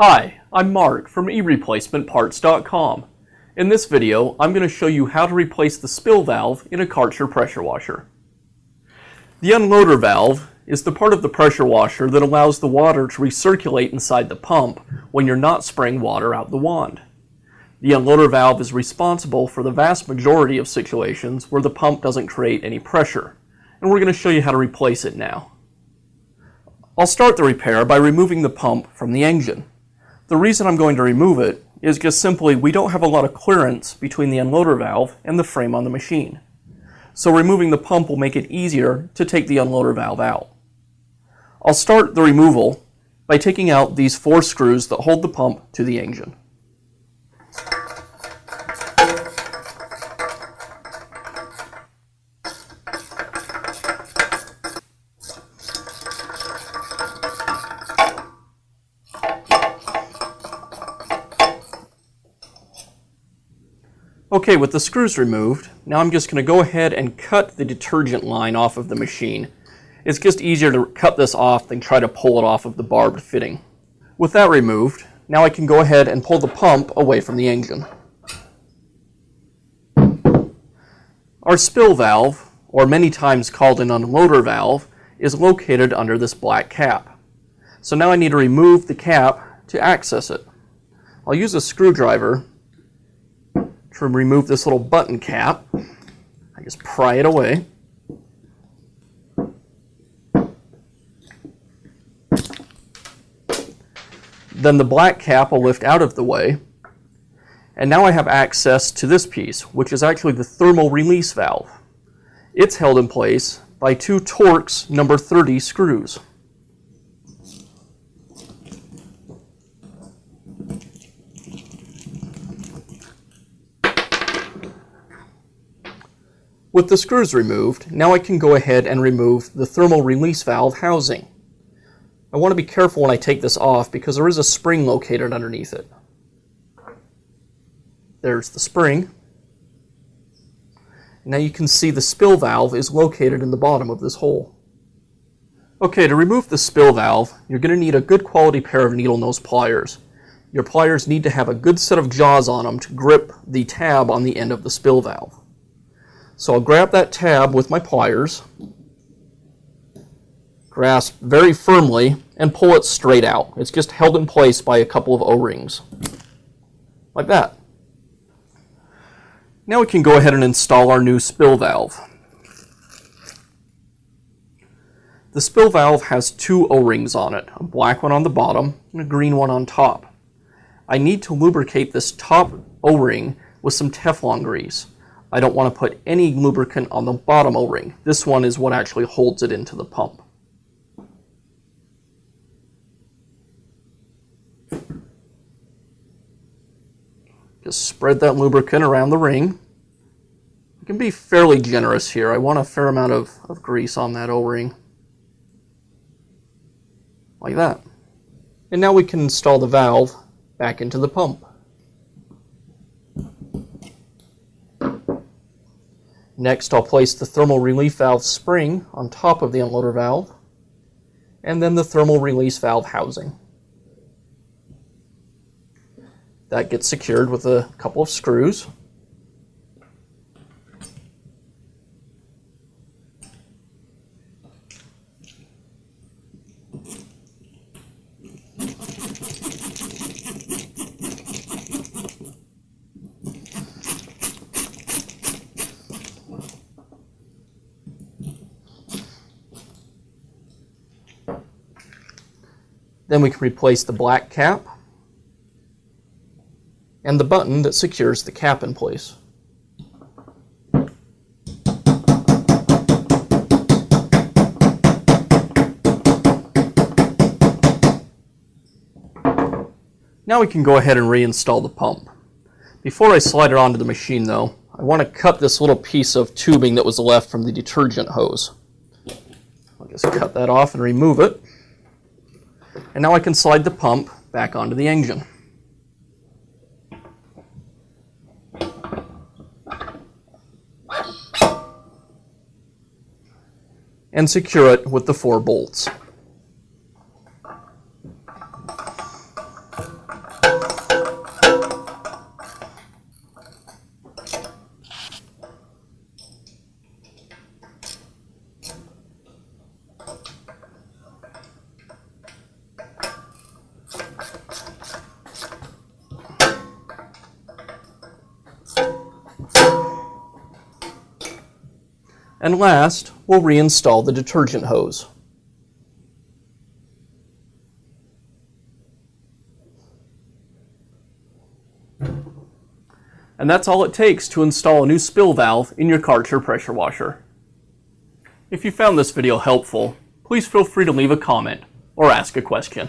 Hi, I'm Mark from eReplacementParts.com. In this video, I'm going to show you how to replace the spill valve in a Karcher pressure washer. The unloader valve is the part of the pressure washer that allows the water to recirculate inside the pump when you're not spraying water out the wand. The unloader valve is responsible for the vast majority of situations where the pump doesn't create any pressure, and we're going to show you how to replace it now. I'll start the repair by removing the pump from the engine. The reason I'm going to remove it is just simply we don't have a lot of clearance between the unloader valve and the frame on the machine. So removing the pump will make it easier to take the unloader valve out. I'll start the removal by taking out these 4 screws that hold the pump to the engine. Okay, with the screws removed, now I'm just going to go ahead and cut the detergent line off of the machine. It's just easier to cut this off than try to pull it off of the barbed fitting. With that removed, now I can go ahead and pull the pump away from the engine. Our spill valve, or many times called an unloader valve, is located under this black cap. So now I need to remove the cap to access it. I'll use a screwdriver to remove this little button cap. I just pry it away. Then the black cap will lift out of the way. And now I have access to this piece, which is actually the thermal release valve. It's held in place by 2 Torx number 30 screws. With the screws removed, now I can go ahead and remove the thermal release valve housing. I want to be careful when I take this off because there is a spring located underneath it. There's the spring. Now you can see the spill valve is located in the bottom of this hole. Okay, to remove the spill valve, you're going to need a good quality pair of needle nose pliers. Your pliers need to have a good set of jaws on them to grip the tab on the end of the spill valve. So I'll grab that tab with my pliers, grasp very firmly, and pull it straight out. It's just held in place by a couple of O-rings, like that. Now we can go ahead and install our new spill valve. The spill valve has 2 O-rings on it, a black one on the bottom and a green one on top. I need to lubricate this top O-ring with some Teflon grease. I don't want to put any lubricant on the bottom O-ring. This one is what actually holds it into the pump. Just spread that lubricant around the ring. You can be fairly generous here. I want a fair amount of grease on that O-ring. Like that. And now we can install the valve back into the pump. Next, I'll place the thermal relief valve spring on top of the unloader valve, and then the thermal release valve housing. That gets secured with a couple of screws. Then we can replace the black cap and the button that secures the cap in place. Now we can go ahead and reinstall the pump. Before I slide it onto the machine though, I want to cut this little piece of tubing that was left from the detergent hose. I'll just cut that off and remove it. And now I can slide the pump back onto the engine. and secure it with the 4 bolts. And last, we'll reinstall the detergent hose. And that's all it takes to install a new spill valve in your Karcher pressure washer. If you found this video helpful, please feel free to leave a comment or ask a question.